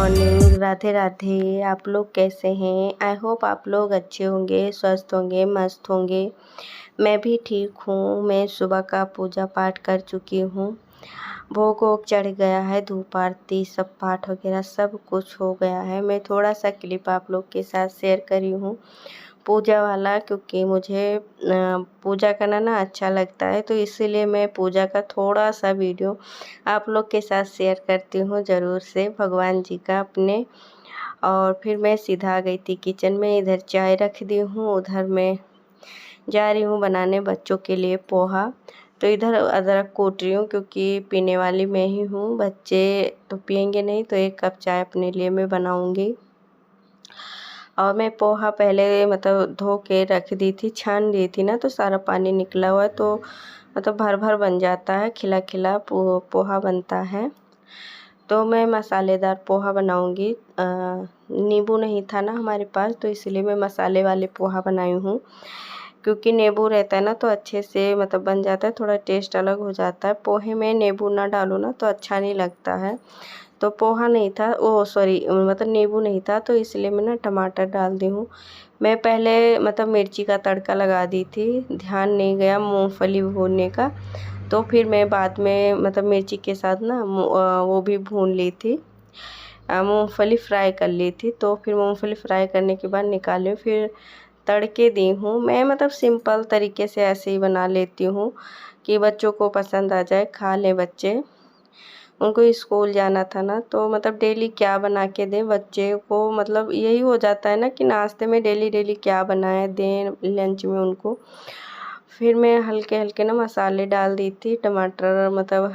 Morning, Radhe Radhe. आप लोग कैसे हैं? आई होप आप लोग अच्छे होंगे, स्वस्थ होंगे, मस्त होंगे। मैं भी ठीक हूँ। मैं सुबह का पूजा पाठ कर चुकी हूँ। भोग वोग चढ़ गया है, धूप आरती सब पाठ वगैरह सब कुछ हो गया है। मैं थोड़ा सा क्लिप आप लोग के साथ शेयर करी हूँ पूजा वाला, क्योंकि मुझे पूजा करना ना अच्छा लगता है, तो इसीलिए मैं पूजा का थोड़ा सा वीडियो आप लोग के साथ शेयर करती हूँ ज़रूर से, भगवान जी का अपने। और फिर मैं सीधा आ गई थी किचन में। इधर चाय रख दी हूँ, उधर मैं जा रही हूँ बनाने बच्चों के लिए पोहा। तो इधर अदरक कूट रही हूँ, क्योंकि पीने वाली मैं ही हूँ, बच्चे तो पियेंगे नहीं, तो 1 कप चाय अपने लिए मैं बनाऊँगी। और मैं पोहा पहले मतलब धो के रख दी थी, छान दी थी ना, तो सारा पानी निकला हुआ है, तो मतलब भर भर बन जाता है, खिला खिला पोहा बनता है। तो मैं मसालेदार पोहा बनाऊंगी। नींबू नहीं था ना हमारे पास, तो इसलिए मैं मसाले वाले पोहा बनाई हूँ, क्योंकि नींबू रहता है ना तो अच्छे से मतलब बन जाता है, थोड़ा टेस्ट अलग हो जाता है। पोहे में नींबू ना डालो ना तो अच्छा नहीं लगता है। तो पोहा नहीं था, ओ सॉरी, मतलब नींबू नहीं था, तो इसलिए मैं ना टमाटर डाल दी हूँ। मैं पहले मतलब मिर्ची का तड़का लगा दी थी, ध्यान नहीं गया मूंगफली भूनने का, तो फिर मैं बाद में मतलब मिर्ची के साथ ना वो भी भून ली थी, मूंगफली फ्राई कर ली थी। तो फिर मूंगफली फ्राई करने के बाद निकाली, फिर तड़के दी हूँ। मैं मतलब सिंपल तरीके से ऐसे ही बना लेती हूँ कि बच्चों को पसंद आ जाए, खा लें बच्चे। उनको स्कूल जाना था ना, तो मतलब डेली क्या बना के दें बच्चे को, मतलब यही हो जाता है ना कि नाश्ते में डेली डेली क्या बनाए दें लंच में उनको। फिर मैं हल्के हल्के ना मसाले डाल दी थी, टमाटर मतलब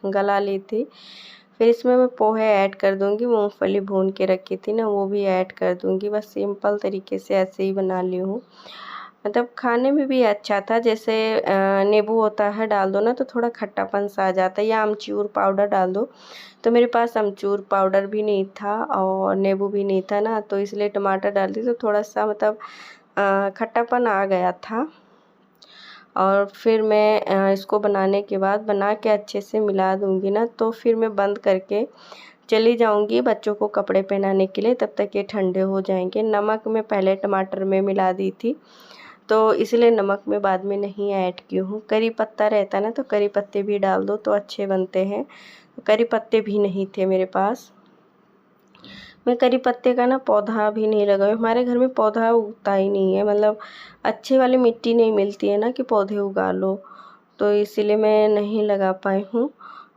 गला ली थी। फिर इसमें मैं पोहे ऐड कर दूंगी, मूंगफली भून के रखी थी ना वो भी ऐड कर दूंगी। बस सिंपल तरीके से ऐसे ही बना ली हूँ, मतलब खाने में भी अच्छा था। जैसे नींबू होता है, डाल दो ना तो थोड़ा खट्टापन सा आ जाता है, या अमचूर पाउडर डाल दो। तो मेरे पास अमचूर पाउडर भी नहीं था और नींबू भी नहीं था ना, तो इसलिए टमाटर डाल दी, तो थोड़ा सा मतलब खट्टापन आ गया था। और फिर मैं इसको बनाने के बाद बना के अच्छे से मिला दूंगी ना, तो फिर मैं बंद करके चली जाऊंगी बच्चों को कपड़े पहनाने के लिए, तब तक ये ठंडे हो जाएंगे। नमक मैं पहले टमाटर में मिला दी थी, तो इसलिए नमक मैं बाद में नहीं ऐड की हूँ। करी पत्ता रहता है ना, तो करी पत्ते भी डाल दो तो अच्छे बनते हैं। करी पत्ते भी नहीं थे मेरे पास। मैं करी पत्ते का ना पौधा भी नहीं लगाई, हमारे घर में पौधा उगता ही नहीं है, मतलब अच्छी वाली मिट्टी नहीं मिलती है ना कि पौधे उगा लो, तो इसीलिए मैं नहीं लगा पाई हूँ।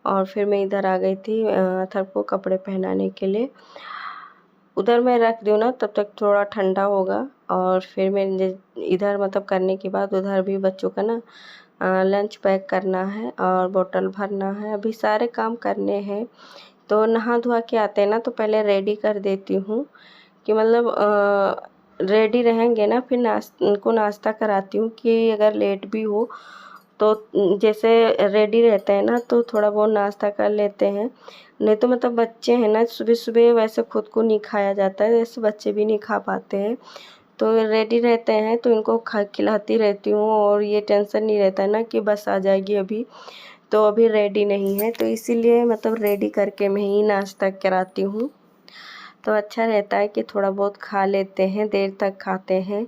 और फिर मैं इधर आ गई थी अथर्व को कपड़े पहनाने के लिए। उधर मैं रख दूँ ना तब तक थोड़ा ठंडा होगा, और फिर मैं इधर मतलब करने के बाद उधर भी बच्चों का ना लंच पैक करना है और बोतल भरना है, अभी सारे काम करने हैं। तो नहा धोआ के आते हैं ना, तो पहले रेडी कर देती हूँ कि मतलब रेडी रहेंगे ना, फिर उनको नाश्ता कराती हूँ कि अगर लेट भी हो तो जैसे रेडी रहते हैं ना तो थोड़ा बहुत नाश्ता कर लेते हैं। नहीं तो मतलब बच्चे हैं ना, सुबह सुबह वैसे खुद को नहीं खाया जाता है, जैसे बच्चे भी नहीं खा पाते हैं। तो रेडी रहते हैं तो इनको खिलाती रहती हूँ, और ये टेंशन नहीं रहता है ना कि बस आ जाएगी अभी, तो अभी रेडी नहीं है, तो इसीलिए मतलब रेडी करके मैं ही नाश्ता कराती हूँ। तो अच्छा रहता है कि थोड़ा बहुत खा लेते हैं, देर तक खाते हैं,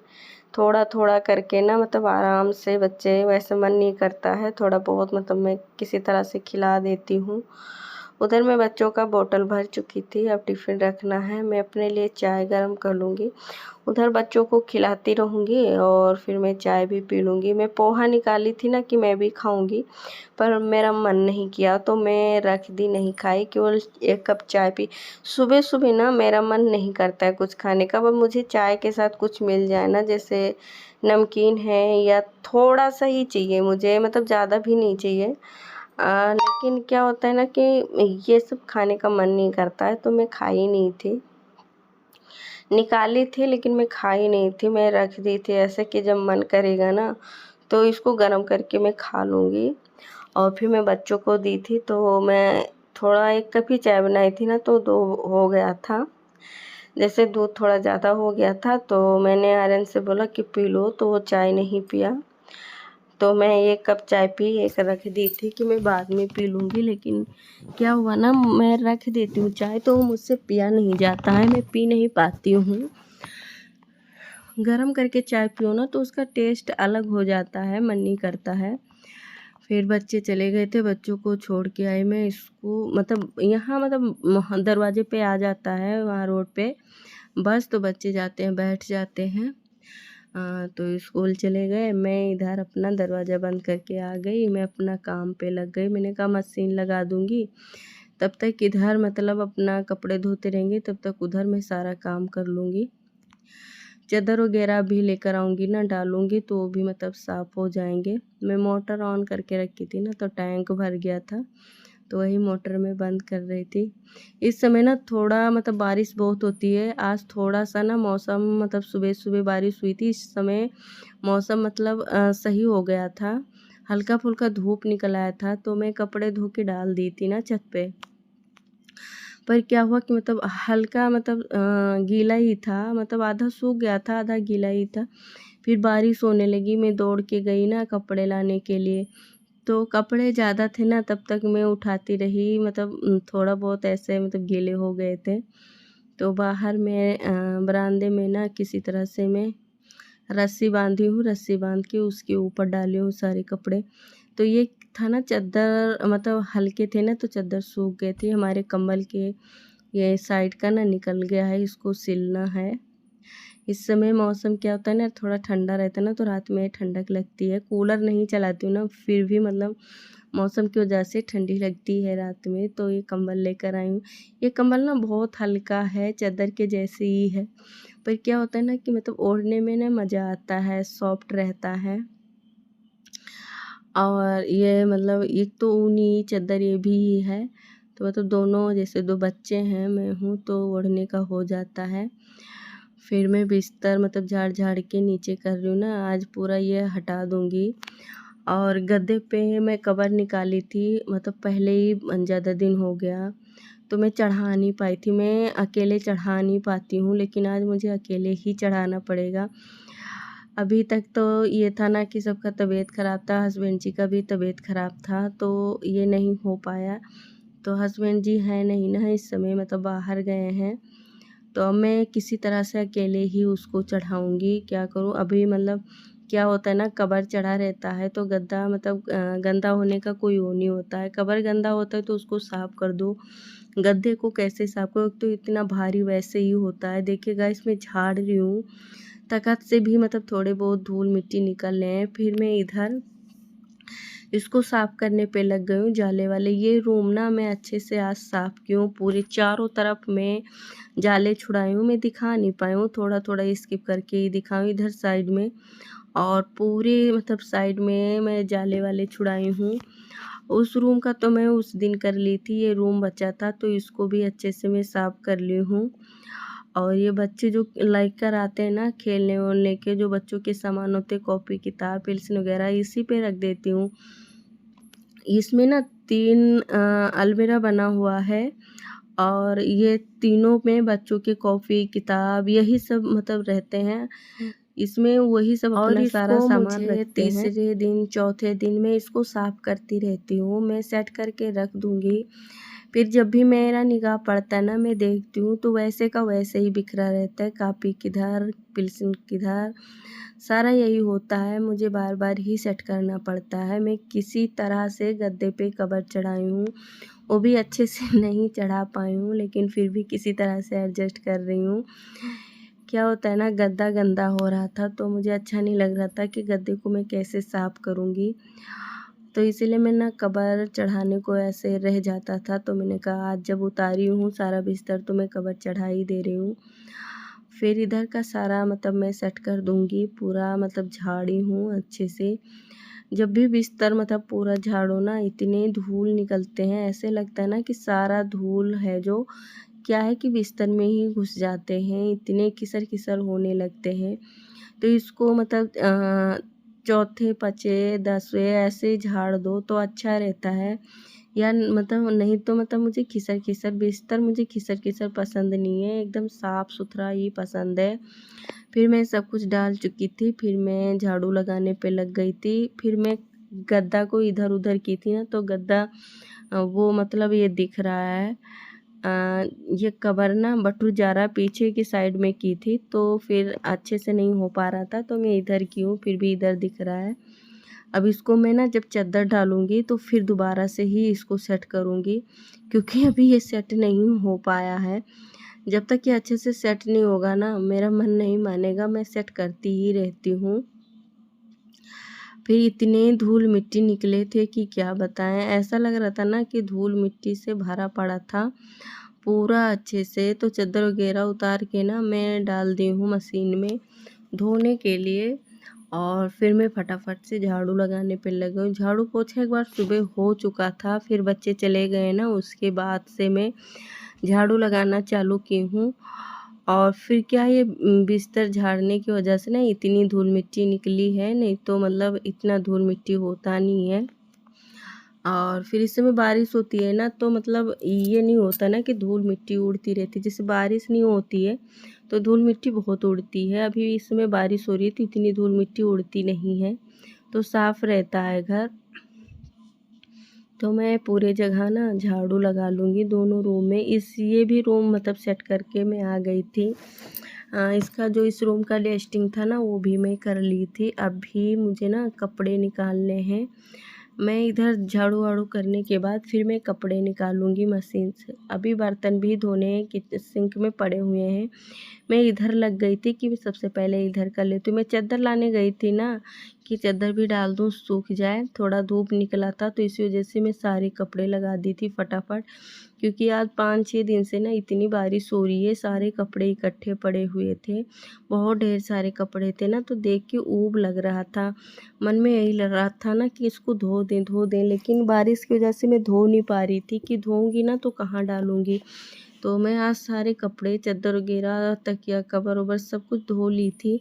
थोड़ा थोड़ा करके ना, मतलब आराम से। बच्चे वैसे मन नहीं करता है, थोड़ा बहुत मतलब मैं किसी तरह से खिला देती हूँ। उधर मैं बच्चों का बोतल भर चुकी थी, अब टिफ़िन रखना है, मैं अपने लिए चाय गरम कर लूँगी। उधर बच्चों को खिलाती रहूँगी और फिर मैं चाय भी पी लूँगी। मैं पोहा निकाली थी ना कि मैं भी खाऊँगी, पर मेरा मन नहीं किया तो मैं रख दी, नहीं खाई, केवल 1 कप चाय पी। सुबह सुबह ना मेरा मन नहीं करता है कुछ खाने का, पर मुझे चाय के साथ कुछ मिल जाए ना, जैसे नमकीन है या थोड़ा सा ही चाहिए मुझे, मतलब ज़्यादा भी नहीं चाहिए। लेकिन क्या होता है ना कि ये सब खाने का मन नहीं करता है, तो मैं खाई नहीं थी। निकाली थी लेकिन मैं खाई नहीं थी, मैं रख दी थी ऐसे कि जब मन करेगा ना तो इसको गर्म करके मैं खा लूँगी। और फिर मैं बच्चों को दी थी, तो मैं थोड़ा 1 कप ही चाय बनाई थी ना, तो 2 हो गया था। जैसे दूध थोड़ा ज़्यादा हो गया था, तो मैंने आर्यन से बोला कि पी लो, तो वो चाय नहीं पिया। तो मैं एक कप चाय पी, एक रख दी थी कि मैं बाद में पी लूँगी, लेकिन क्या हुआ ना, मैं रख देती हूँ चाय तो मुझसे पिया नहीं जाता है, मैं पी नहीं पाती हूँ। गरम करके चाय पियो ना तो उसका टेस्ट अलग हो जाता है, मन नहीं करता है। फिर बच्चे चले गए थे, बच्चों को छोड़ के आई मैं। इसको मतलब यहाँ मतलब दरवाजे पे आ जाता है, वहाँ रोड पे बस, तो बच्चे जाते हैं, बैठ जाते हैं। तो स्कूल चले गए, मैं इधर अपना दरवाज़ा बंद करके आ गई, मैं अपना काम पे लग गई। मैंने कहा मशीन लगा दूँगी, तब तक इधर मतलब अपना कपड़े धोते रहेंगे, तब तक उधर मैं सारा काम कर लूँगी। चादर वगैरह भी लेकर आऊँगी ना, डालूँगी तो वो भी मतलब साफ़ हो जाएंगे। मैं मोटर ऑन करके रखी थी ना, तो टैंक भर गया था, तो वही मोटर में बंद कर रही थी। इस समय ना थोड़ा मतलब बारिश बहुत होती है। आज थोड़ा सा ना मौसम मतलब सुबह सुबह बारिश हुई थी, इस समय मौसम मतलब सही हो गया था, हल्का फुल्का धूप निकल आया था, तो मैं कपड़े धो के डाल दी थी ना छत पे। पर क्या हुआ कि मतलब हल्का मतलब गीला ही था, मतलब आधा सूख गया था, आधा गीला ही था। फिर बारिश होने लगी, मैं दौड़ के गई ना कपड़े लाने के लिए, तो कपड़े ज़्यादा थे ना, तब तक मैं उठाती रही, मतलब थोड़ा बहुत ऐसे मतलब गीले हो गए थे। तो बाहर मैं बरामदे में ना किसी तरह से मैं रस्सी बांधी हूँ, रस्सी बांध के उसके ऊपर डाली हूँ सारे कपड़े। तो ये था ना चादर मतलब हल्के थे ना, तो चादर सूख गए थे। हमारे कंबल के ये साइड का ना निकल गया है, इसको सिलना है। इस समय मौसम क्या होता है ना, थोड़ा ठंडा रहता है ना, तो रात में ठंडक लगती है। कूलर नहीं चलाती हूँ ना, फिर भी मतलब मौसम की वजह से ठंडी लगती है रात में, तो ये कंबल लेकर आई हूँ। ये कंबल ना बहुत हल्का है, चादर के जैसे ही है, पर क्या होता है ना कि मतलब ओढ़ने में ना मज़ा आता है, सॉफ्ट रहता है। और ये मतलब एक तो ऊनी चादर ये भी है, तो मतलब दोनों, जैसे 2 बच्चे हैं, मैं हूँ, तो ओढ़ने का हो जाता है। फिर मैं बिस्तर मतलब झाड़ के नीचे कर रही हूँ ना, आज पूरा ये हटा दूँगी। और गद्दे पे मैं कवर निकाली थी, मतलब पहले ही ज़्यादा दिन हो गया, तो मैं चढ़ा नहीं पाई थी। मैं अकेले चढ़ा नहीं पाती हूँ, लेकिन आज मुझे अकेले ही चढ़ाना पड़ेगा। अभी तक तो ये था ना कि सबका तबीयत ख़राब था, हस्बैंड जी का भी तबीयत ख़राब था, तो ये नहीं हो पाया। तो हस्बैंड जी हैं नहीं ना इस समय, मतलब बाहर गए हैं, तो अब मैं किसी तरह से अकेले ही उसको चढ़ाऊँगी। क्या करूँ अभी, मतलब क्या होता है ना, कवर चढ़ा रहता है तो गद्दा मतलब गंदा होने का कोई वो नहीं होता है। कवर गंदा होता है तो उसको साफ़ कर दो, गद्दे को कैसे साफ़ करो, तो इतना भारी वैसे ही होता है। देखिएगा इसमें झाड़ रही हूँ, तख़्त से भी मतलब थोड़े बहुत धूल मिट्टी निकल रहे हैं। फिर मैं इधर इसको साफ़ करने पे लग गई हूँ, जाले वाले। ये रूम ना मैं अच्छे से आज साफ़ की हूँ, पूरे चारों तरफ मैं जाले छुड़ाई हूँ। मैं दिखा नहीं पाई हूँ, थोड़ा थोड़ा स्किप करके ही दिखाऊँ इधर साइड में, और पूरे मतलब साइड में मैं जाले वाले छुड़ाई हूँ। उस रूम का तो मैं उस दिन कर ली थी, ये रूम बचा था तो इसको भी अच्छे से मैं साफ़ कर ली हूँ। और ये बच्चे जो लेकर आते हैं ना खेलने वेलने के, जो बच्चों के सामान होते हैं, कॉपी किताब पेंसिल वगैरह, इसी पे रख देती हूँ। इसमें ना 3 अलमीरा बना हुआ है, और ये तीनों में बच्चों के कॉपी किताब यही सब मतलब रहते हैं। इसमें वही सब और अपना सारा सामान रखते हैं। तीसरे दिन चौथे दिन मैं इसको साफ़ करती रहती हूँ, मैं सेट करके रख दूँगी। फिर जब भी मेरा निगाह पड़ता है ना, मैं देखती हूँ तो वैसे का वैसे ही बिखरा रहता है, कापी किधर पेंसिल किधर, सारा यही होता है। मुझे बार बार ही सेट करना पड़ता है। मैं किसी तरह से गद्दे पे कवर चढ़ाई हूँ, वो भी अच्छे से नहीं चढ़ा पाई हूँ, लेकिन फिर भी किसी तरह से एडजस्ट कर रही हूँ। क्या होता है ना, गद्दा गंदा हो रहा था तो मुझे अच्छा नहीं लग रहा था कि गद्दे को मैं कैसे साफ़ करूँगी, तो इसीलिए मैं ना कवर चढ़ाने को ऐसे रह जाता था। तो मैंने कहा आज जब उतारी हूँ सारा बिस्तर, तो मैं कवर चढ़ा ही दे रही हूँ। फिर इधर का सारा मतलब मैं सेट कर दूँगी, पूरा मतलब झाड़ी हूँ अच्छे से। जब भी बिस्तर मतलब पूरा झाड़ो ना, इतने धूल निकलते हैं, ऐसे लगता है ना कि सारा धूल है जो क्या है कि बिस्तर में ही घुस जाते हैं, इतने किसर-किसर होने लगते हैं। तो इसको मतलब चौथे, पाँचवें, 10वें ऐसे झाड़ दो तो अच्छा रहता है, या मतलब नहीं तो मतलब मुझे खिसर खिसर बिस्तर मुझे खिसर खिसर पसंद नहीं है, एकदम साफ़ सुथरा ही पसंद है। फिर मैं सब कुछ डाल चुकी थी, फिर मैं झाड़ू लगाने पे लग गई थी। फिर मैं गद्दा को इधर उधर की थी ना, तो गद्दा वो मतलब ये दिख रहा है, ये कवर ना बटू जारा पीछे की साइड में की थी, तो फिर अच्छे से नहीं हो पा रहा था, तो मैं इधर की हूँ, फिर भी इधर दिख रहा है। अब इसको मैं ना जब चादर डालूँगी तो फिर दोबारा से ही इसको सेट करूँगी, क्योंकि अभी ये सेट नहीं हो पाया है। जब तक ये अच्छे से सेट नहीं होगा ना, मेरा मन नहीं मानेगा, मैं सेट करती ही रहती हूँ। फिर इतने धूल मिट्टी निकले थे कि क्या बताएं, ऐसा लग रहा था ना कि धूल मिट्टी से भरा पड़ा था पूरा अच्छे से। तो चादर वगैरह उतार के ना मैं डाल दी हूँ मशीन में धोने के लिए, और फिर मैं फटाफट से झाड़ू लगाने पे लग गई। झाड़ू पोछा एक बार सुबह हो चुका था, फिर बच्चे चले गए ना, उसके बाद से मैं झाड़ू लगाना चालू की हूँ। और फिर क्या ये बिस्तर झाड़ने की वजह से ना इतनी धूल मिट्टी निकली है, नहीं तो मतलब इतना धूल मिट्टी होता नहीं है। और फिर इस समय बारिश होती है ना, तो मतलब ये नहीं होता ना कि धूल मिट्टी उड़ती रहती, जैसे बारिश नहीं होती है तो धूल मिट्टी बहुत उड़ती है। अभी इस समय बारिश हो रही है तो इतनी धूल मिट्टी उड़ती नहीं है, तो साफ़ रहता है घर। तो मैं पूरे जगह ना झाड़ू लगा लूँगी दोनों रूम में। ये भी रूम मतलब सेट करके मैं आ गई थी। इसका जो इस रूम का डेस्टिंग था ना, वो भी मैं कर ली थी। अभी मुझे ना कपड़े निकालने हैं। मैं इधर झाड़ू वाड़ू करने के बाद फिर मैं कपड़े निकालूंगी मशीन से। अभी बर्तन भी धोने कि सिंक में पड़े हुए हैं। मैं इधर लग गई थी कि सबसे पहले इधर कर लेती हूँ। मैं चादर लाने गई थी ना, कि चादर भी डाल दूँ सूख जाए, थोड़ा धूप निकला था तो इसी वजह से मैं सारे कपड़े लगा दी थी फटाफट, क्योंकि आज 5-6 दिन से ना इतनी बारिश हो रही है, सारे कपड़े इकट्ठे पड़े हुए थे, बहुत ढेर सारे कपड़े थे ना, तो देख के ऊब लग रहा था। मन में यही लग रहा था ना कि इसको धो दें, लेकिन बारिश की वजह से मैं धो नहीं पा रही थी, कि धोऊंगी ना तो कहाँ डालूंगी। तो मैं आज सारे कपड़े चादर वगैरह तकिया कवर ववर सब कुछ धो ली थी।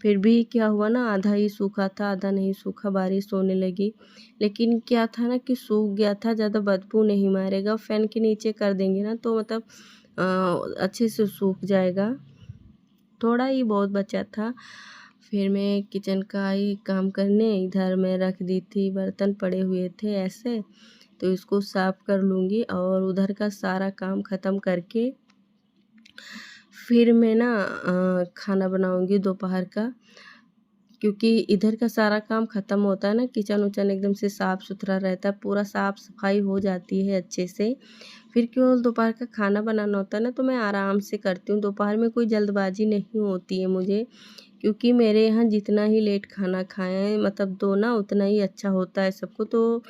फिर भी क्या हुआ ना, आधा ही सूखा था आधा नहीं सूखा, बारिश होने लगी। लेकिन क्या था ना कि सूख गया था, ज़्यादा बदबू नहीं मारेगा, फ़ैन के नीचे कर देंगे ना तो मतलब अच्छे से सूख जाएगा। थोड़ा ही बहुत बचा था। फिर मैं किचन का ही काम करने इधर मैं रख दी थी, बर्तन पड़े हुए थे ऐसे, तो इसको साफ़ कर लूँगी और उधर का सारा काम ख़त्म करके फिर मैं ना खाना बनाऊँगी दोपहर का, क्योंकि इधर का सारा काम ख़त्म होता है ना, किचन उचन एकदम से साफ़ सुथरा रहता है, पूरा साफ़ सफाई हो जाती है अच्छे से। फिर केवल दोपहर का खाना बनाना होता है ना, तो मैं आराम से करती हूँ। दोपहर में कोई जल्दबाजी नहीं होती है मुझे, क्योंकि मेरे यहाँ जितना ही लेट खाना खाएं मतलब दो ना, उतना ही अच्छा होता है सबको। तो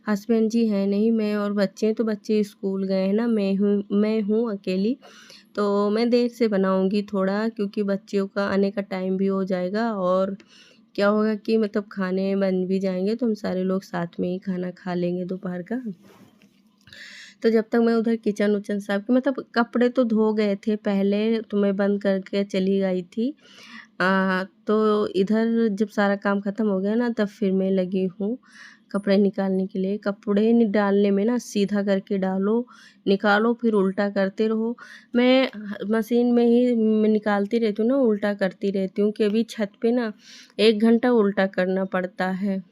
हस्बैंड जी हैं नहीं, मैं और बच्चे हैं, तो बच्चे स्कूल गए हैं ना, मैं हूँ अकेली, तो मैं देर से बनाऊँगी थोड़ा, क्योंकि बच्चियों का आने का टाइम भी हो जाएगा। और क्या होगा कि मतलब खाने बन भी जाएंगे तो हम सारे लोग साथ में ही खाना खा लेंगे दोपहर का। तो जब तक मैं उधर किचन उचन साफ की, मतलब कपड़े तो धो गए थे पहले, तो मैं बंद करके चली गई थी। तो इधर जब सारा काम ख़त्म हो गया ना, तब फिर मैं लगी हूँ कपड़े निकालने के लिए। कपड़े डालने में ना सीधा करके डालो, निकालो, फिर उल्टा करते रहो। मैं मशीन में ही निकालती रहती हूँ ना, उल्टा करती रहती हूँ, कि अभी छत पे ना 1 घंटा उल्टा करना पड़ता है,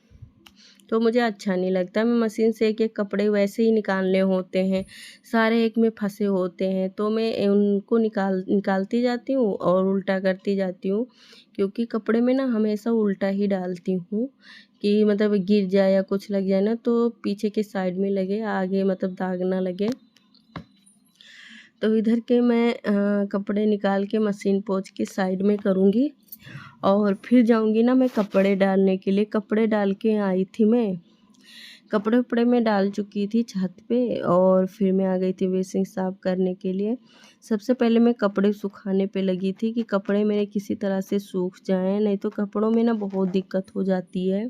तो मुझे अच्छा नहीं लगता। मैं मशीन से एक एक कपड़े वैसे ही निकालने होते हैं, सारे एक में फंसे होते हैं, तो मैं उनको निकालती जाती हूँ और उल्टा करती जाती हूँ, क्योंकि कपड़े में ना हमेशा उल्टा ही डालती हूँ, कि मतलब गिर जाए या कुछ लग जाए ना तो पीछे के साइड में लगे, आगे मतलब दाग ना लगे। तो इधर के मैं कपड़े निकाल के मशीन पोंछ के साइड में करूँगी, और फिर जाऊँगी ना मैं कपड़े डालने के लिए। कपड़े डाल के आई थी मैं, कपड़े उपड़े में डाल चुकी थी छत पे, और फिर मैं आ गई थी बेसिन साफ़ करने के लिए। सबसे पहले मैं कपड़े सुखाने पे लगी थी, कि कपड़े मेरे किसी तरह से सूख जाएं, नहीं तो कपड़ों में ना बहुत दिक्कत हो जाती है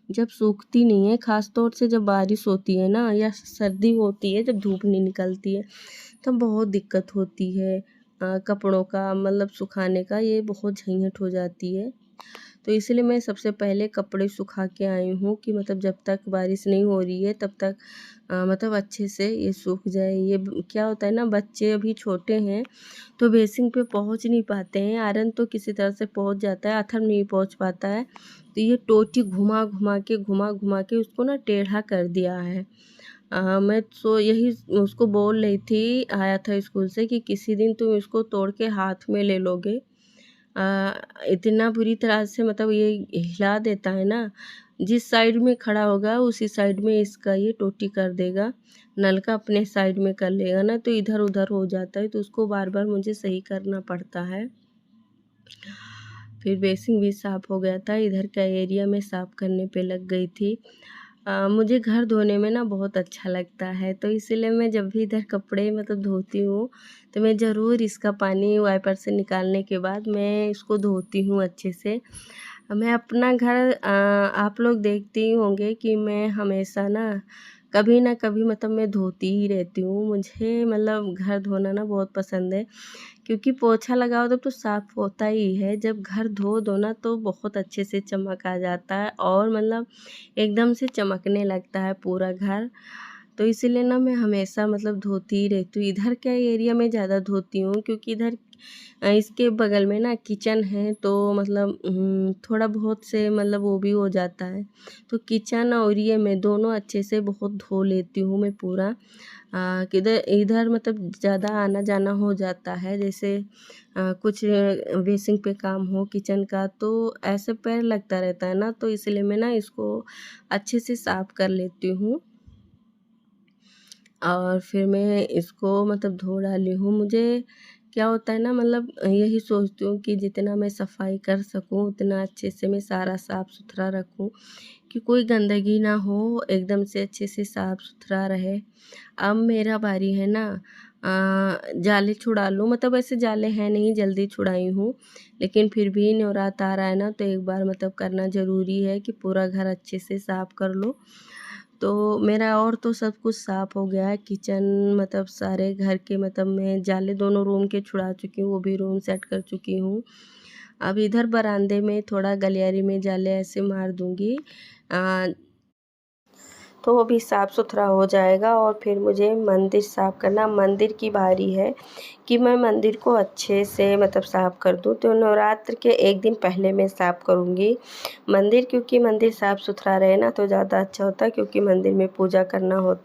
जब सूखती नहीं है, ख़ास तौर से जब बारिश होती है ना, या सर्दी होती है जब धूप नहीं निकलती है, तब बहुत दिक्कत होती है कपड़ों का मतलब सुखाने का, ये बहुत झंझट हो जाती है। तो इसलिए मैं सबसे पहले कपड़े सुखा के आई हूँ कि मतलब जब तक बारिश नहीं हो रही है तब तक मतलब अच्छे से ये सूख जाए। ये क्या होता है ना, बच्चे अभी छोटे हैं तो बेसिंग पे पहुँच नहीं पाते हैं। आयरन तो किसी तरह से पहुँच जाता है, अथर्व नहीं पहुँच पाता है। तो ये टोटी घुमा घुमा के उसको ना टेढ़ा कर दिया है। मैं तो यही उसको बोल रही थी, आया था स्कूल से, कि किसी दिन तुम इसको तोड़ के हाथ में ले लोगे। इतना बुरी तरह से मतलब ये हिला देता है ना, जिस साइड में खड़ा होगा उसी साइड में इसका ये टोटी कर देगा। नलका अपने साइड में कर लेगा ना तो इधर उधर हो जाता है, तो उसको बार बार मुझे सही करना पड़ता है। फिर बेसिन भी साफ़ हो गया था, इधर का एरिया में साफ़ करने पे लग गई थी। मुझे घर धोने में ना बहुत अच्छा लगता है, तो इसीलिए मैं जब भी इधर कपड़े मतलब धोती हूँ तो मैं ज़रूर इसका पानी वाइपर से निकालने के बाद मैं इसको धोती हूँ अच्छे से। मैं अपना घर आप लोग देखते ही होंगे कि मैं हमेशा ना कभी मतलब मैं धोती ही रहती हूँ। मुझे मतलब घर धोना ना बहुत पसंद है, क्योंकि पोछा लगाओ तब तो साफ़ होता ही है, जब घर धो दो ना तो बहुत अच्छे से चमक आ जाता है और मतलब एकदम से चमकने लगता है पूरा घर। तो इसीलिए ना मैं हमेशा मतलब धोती ही रहती हूँ। इधर के एरिया में ज़्यादा धोती हूँ क्योंकि इधर इसके बगल में ना किचन है, तो मतलब थोड़ा बहुत से मतलब वो भी हो जाता है। तो किचन और ये मैं दोनों अच्छे से बहुत धो लेती हूँ मैं पूरा। किधर इधर मतलब ज़्यादा आना जाना हो जाता है, जैसे कुछ बेसिंग पे काम हो किचन का तो ऐसे पैर लगता रहता है ना, तो इसलिए मैं ना इसको अच्छे से साफ़ कर लेती हूँ और फिर मैं इसको मतलब धो डाली हूँ। मुझे क्या होता है ना, मतलब यही सोचती हूँ कि जितना मैं सफाई कर सकूँ उतना अच्छे से मैं सारा साफ़ सुथरा रखूँ कि कोई गंदगी ना हो, एकदम से अच्छे से साफ़ सुथरा रहे। अब मेरा बारी है ना जाले छुड़ा लूँ, मतलब ऐसे जाले हैं नहीं, जल्दी छुड़ाई हूँ, लेकिन फिर भी न्योरात आ रहा है ना तो एक बार मतलब करना ज़रूरी है कि पूरा घर अच्छे से साफ़ कर लो। तो मेरा और तो सब कुछ साफ़ हो गया है, किचन मतलब सारे घर के मतलब मैं जाले दोनों रूम के छुड़ा चुकी हूँ, वो भी रूम सेट कर चुकी हूँ। अब इधर बरामदे में थोड़ा गलियारी में जाले ऐसे मार दूँगी, तो वो भी साफ़ सुथरा हो जाएगा। और फिर मुझे मंदिर साफ़ करना, मंदिर की बारी है कि मैं मंदिर को अच्छे से मतलब साफ़ कर दूँ। तो नवरात्र के एक दिन पहले मैं साफ़ करूँगी मंदिर, क्योंकि मंदिर साफ़ सुथरा रहे ना तो ज़्यादा अच्छा होता है, क्योंकि मंदिर में पूजा करना होता